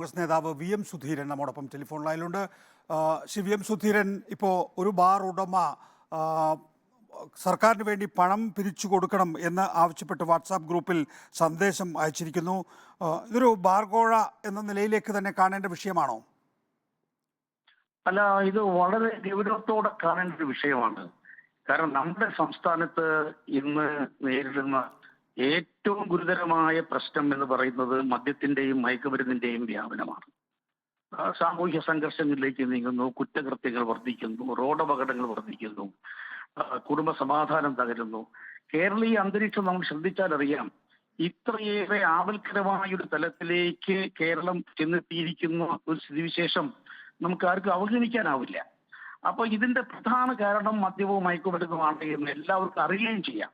കോൺഗ്രസ് നേതാവ് V M Sudheeran നമ്മോടൊപ്പം telephone ലൈനിലുണ്ട്. ശ്രീ വി എം സുധീരൻ, ഇപ്പോൾ ഒരു ബാർ ഉടമ ആ, സർക്കാരിന് വേണ്ടി പണം പിരിച്ചു കൊടുക്കണം എന്ന് ആവശ്യപ്പെട്ട് വാട്സാപ്പ് ഗ്രൂപ്പിൽ സന്ദേശം അയച്ചിരിക്കുന്നു. ഇതൊരു ബാർ കോഴ എന്ന നിലയിലേക്ക് തന്നെ കാണേണ്ട വിഷയമാണോ? അല്ല, ഇത് വളരെ ഗൗരവത്തോടെ കാണേണ്ട ഒരു വിഷയമാണ്. കാരണം നമ്മുടെ സംസ്ഥാനത്ത് ഇന്ന് നേരിടുന്ന ഏറ്റവും ഗുരുതരമായ പ്രശ്നം എന്ന് പറയുന്നത് മദ്യത്തിന്റെയും മയക്കുമരുന്നിന്റെയും വ്യാപനമാണ്. സാമൂഹ്യ സംഘർഷങ്ങളിലേക്ക് നീങ്ങുന്നു, കുറ്റകൃത്യങ്ങൾ വർദ്ധിക്കുന്നു, റോഡപകടങ്ങൾ വർദ്ധിക്കുന്നു, കുടുംബ സമാധാനം തകരുന്നു. കേരളീയ അന്തരീക്ഷം നമ്മൾ ശ്രദ്ധിച്ചാൽ അറിയാം, ഇത്രയേറെ ആവൽക്കരമായ ഒരു തലത്തിലേക്ക് കേരളം ചെന്നെത്തിയിരിക്കുന്ന ഒരു സ്ഥിതിവിശേഷം നമുക്ക് ആർക്കും അവഗണിക്കാനാവില്ല. അപ്പൊ ഇതിന്റെ പ്രധാന കാരണം മദ്യവും മയക്കുമരുന്നുമാണ് എന്ന് എല്ലാവർക്കും അറിയുകയും ചെയ്യാം.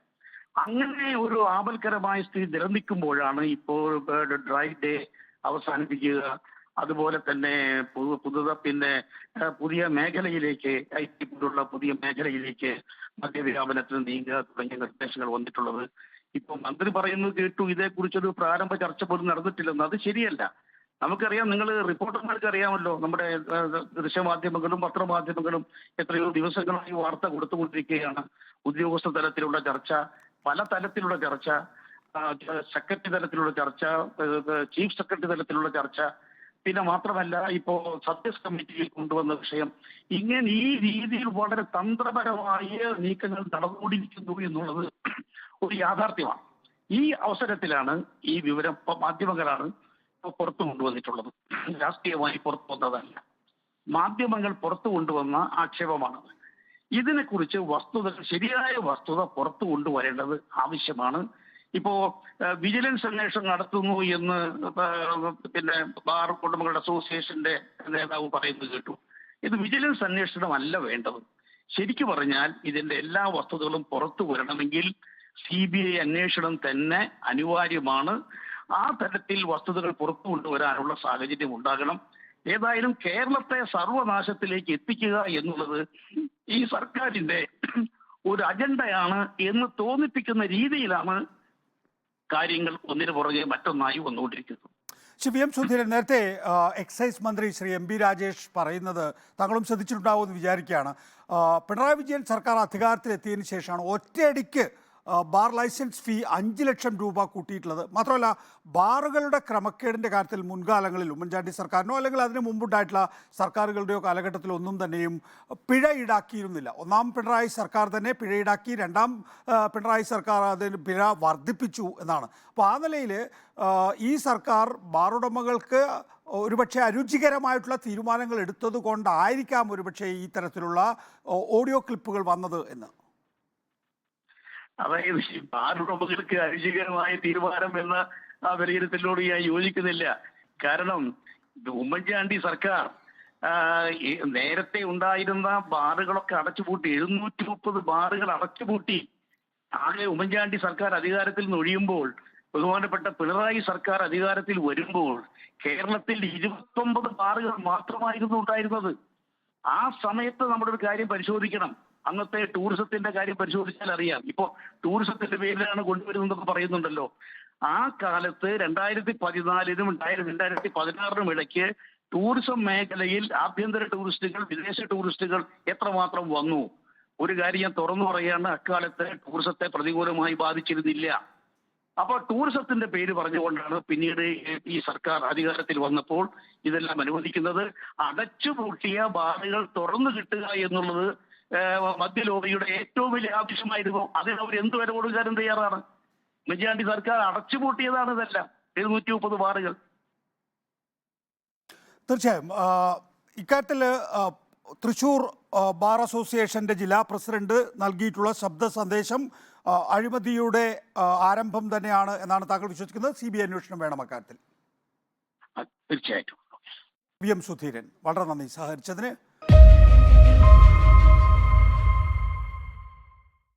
അങ്ങനെ ഒരു ആപൽക്കരമായ സ്ഥിതി നിലനിൽക്കുമ്പോഴാണ് ഇപ്പോൾ ഡ്രൈ ഡേ അവസാനിപ്പിക്കുക, അതുപോലെ തന്നെ പുതിയ മേഖലയിലേക്ക് IT പോലുള്ള പുതിയ മേഖലയിലേക്ക് മദ്യവ്യാപനത്തിന് നീങ്ങുക തുടങ്ങിയ നിർദ്ദേശങ്ങൾ വന്നിട്ടുള്ളത്. ഇപ്പൊ മന്ത്രി പറയുന്നത് കേട്ടു, ഇതേക്കുറിച്ചൊരു പ്രാരംഭ ചർച്ച പോലും നടന്നിട്ടില്ലെന്ന്. അത് ശരിയല്ല. നമുക്കറിയാം, നിങ്ങൾ റിപ്പോർട്ടർമാർക്ക് അറിയാമല്ലോ, നമ്മുടെ ദൃശ്യമാധ്യമങ്ങളും പത്രമാധ്യമങ്ങളും എത്രയോ ദിവസങ്ങളായി വാർത്ത കൊടുത്തുകൊണ്ടിരിക്കുകയാണ്. ഉദ്യോഗസ്ഥ തലത്തിലുള്ള ചർച്ച, പല തലത്തിലുള്ള ചർച്ച, സെക്രട്ടറി തലത്തിലുള്ള ചർച്ച, ചീഫ് സെക്രട്ടറി തലത്തിലുള്ള ചർച്ച, പിന്നെ മാത്രമല്ല ഇപ്പോ സത്യസ് കമ്മിറ്റിയിൽ കൊണ്ടുവന്ന വിഷയം. ഇങ്ങനെ ഈ രീതിയിൽ വളരെ തന്ത്രപരമായ നീക്കങ്ങൾ നടന്നുകൊണ്ടിരിക്കുന്നു എന്നുള്ളത് ഒരു യാഥാർത്ഥ്യമാണ്. ഈ അവസരത്തിലാണ് ഈ വിവരം മാധ്യമങ്ങളാണ് പുറത്തു കൊണ്ടുവന്നിട്ടുള്ളത്. രാഷ്ട്രീയമായി പുറത്തു വന്നതല്ല, മാധ്യമങ്ങൾ പുറത്തു കൊണ്ടുവന്ന ആക്ഷേപമാണത്. ഇതിനെക്കുറിച്ച് ശരിയായ വസ്തുത പുറത്തു കൊണ്ടുവരേണ്ടത് ആവശ്യമാണ്. ഇപ്പോ വിജിലൻസ് അന്വേഷണം നടത്തുന്നു എന്ന് ബാർ ഉടമകളുടെ അസോസിയേഷന്റെ നേതാവ് പറയുന്നത് കേട്ടു. ഇത് വിജിലൻസ് അന്വേഷണമല്ല വേണ്ടത്. ശരിക്കു പറഞ്ഞാൽ ഇതിന്റെ എല്ലാ വസ്തുതകളും പുറത്തു വരണമെങ്കിൽ CBI അന്വേഷണം തന്നെ അനിവാര്യമാണ്. ആ തരത്തിൽ വസ്തുതകൾ പുറത്തു കൊണ്ടുവരാനുള്ള സാഹചര്യം ഉണ്ടാകണം. ഏതായാലും കേരളത്തെ സർവനാശത്തിലേക്ക് എത്തിക്കുക എന്നുള്ളത് ഈ സർക്കാരിന്റെ ഒരു അജണ്ടയാണ് എന്ന് തോന്നിപ്പിക്കുന്ന രീതിയിലാണ് കാര്യങ്ങൾ ഒന്നിനു പുറകെ മറ്റൊന്നായി വന്നുകൊണ്ടിരിക്കുന്നത്. ശ്രീ വി എം സുധീരൻ, നേരത്തെ എക്സൈസ് മന്ത്രി ശ്രീ MB രാജേഷ് പറയുന്നത് താങ്കളും ശ്രദ്ധിച്ചിട്ടുണ്ടാവുമെന്ന് വിചാരിക്കുകയാണ്. പിണറായി വിജയൻ സർക്കാർ അധികാരത്തിലെത്തിയതിനു ശേഷമാണ് ഒറ്റയടിക്ക് ബാർ ലൈസൻസ് ഫീ 5 ലക്ഷം രൂപ കൂട്ടിയിട്ടുള്ളത്. മാത്രമല്ല, ബാറുകളുടെ ക്രമക്കേടിൻ്റെ കാര്യത്തിൽ മുൻകാലങ്ങളിൽ ഉമ്മൻചാണ്ടി സർക്കാരിനോ അല്ലെങ്കിൽ അതിന് മുമ്പുണ്ടായിട്ടുള്ള സർക്കാരുകളുടെയോ കാലഘട്ടത്തിൽ ഒന്നും തന്നെയും പിഴ ഈടാക്കിയിരുന്നില്ല. ഒന്നാം പിണറായി സർക്കാർ തന്നെ പിഴ ഈടാക്കി, രണ്ടാം പിണറായി സർക്കാർ അതിന് പിഴ വർദ്ധിപ്പിച്ചു എന്നാണ്. അപ്പോൾ ആ നിലയിൽ ഈ സർക്കാർ ബാറുടമകൾക്ക് ഒരുപക്ഷെ അരുചികരമായിട്ടുള്ള തീരുമാനങ്ങൾ എടുത്തത് കൊണ്ടായിരിക്കാം ഒരുപക്ഷെ ഈ തരത്തിലുള്ള ഓഡിയോ ക്ലിപ്പുകൾ വന്നത് എന്ന്. അതായത് ഈ ബാറുടമകൾക്ക് അരുചികരമായ തീരുമാനം എന്ന ആ വിലയിരുത്തലോട് ഞാൻ യോജിക്കുന്നില്ല. കാരണം ഉമ്മൻചാണ്ടി സർക്കാർ നേരത്തെ ഉണ്ടായിരുന്ന ബാറുകളൊക്കെ അടച്ചുപൂട്ടി, 730 ബാറുകൾ അടച്ചുപൂട്ടി. ആകെ ഉമ്മൻചാണ്ടി സർക്കാർ അധികാരത്തിൽ നിന്ന് ഒഴിയുമ്പോൾ, ബഹുമാനപ്പെട്ട പിണറായി സർക്കാർ അധികാരത്തിൽ വരുമ്പോൾ കേരളത്തിൽ 29 ബാറുകൾ മാത്രമായിരുന്നു ഉണ്ടായിരുന്നത്. ആ സമയത്ത് നമ്മുടെ ഒരു കാര്യം പരിശോധിക്കണം. അന്നത്തെ ടൂറിസത്തിന്റെ കാര്യം പരിശോധിച്ചാൽ അറിയാം. ഇപ്പോ ടൂറിസത്തിന്റെ പേരിലാണ് കൊണ്ടുവരുന്നതെന്നൊക്കെ പറയുന്നുണ്ടല്ലോ. ആ കാലത്ത് 2014-നും 2016-നും ഇടയ്ക്ക് ടൂറിസം മേഖലയിൽ ആഭ്യന്തര ടൂറിസ്റ്റുകൾ, വിദേശ ടൂറിസ്റ്റുകൾ എത്രമാത്രം വന്നു? ഒരു കാര്യം ഞാൻ തുറന്നു പറയുകയാണ്, അക്കാലത്ത് ടൂറിസത്തെ പ്രതികൂലമായി ബാധിച്ചിരുന്നില്ല. അപ്പോൾ ടൂറിസത്തിന്റെ പേര് പറഞ്ഞുകൊണ്ടാണ് പിന്നീട് ഈ സർക്കാർ അധികാരത്തിൽ വന്നപ്പോൾ ഇതെല്ലാം അനുവദിക്കുന്നത്. അടച്ചുപൂട്ടിയ ബാറുകൾ തുറന്നു കിട്ടുക എന്നുള്ളത് മദ്യലോബിയുടെ ഏറ്റവും വലിയ ആവശ്യമായിരുന്നു. അതിന് അവർ എന്ത് വില കൊടുക്കാനും തയ്യാറാണ്. ഉമ്മൻചാണ്ടി സർക്കാർ അടച്ചുപൂട്ടിയതാണ് ഇതെല്ലാം, 730 ബാറുകൾ. തീർച്ചയായും ഇക്കാര്യത്തിൽ തൃശ്ശൂർ ബാർ അസോസിയേഷന്റെ ജില്ലാ പ്രസിഡന്റ് നൽകിയിട്ടുള്ള ശബ്ദ സന്ദേശം അഴിമതിയുടെ ആരംഭം തന്നെയാണ് എന്നാണ് താങ്കൾ വിശ്വസിക്കുന്നത്. CBI അന്വേഷണം വേണം അക്കാര്യത്തിൽ. തീർച്ചയായിട്ടും. വി എം സുധീരൻ, വളരെ നന്ദി സഹകരിച്ചതിന്.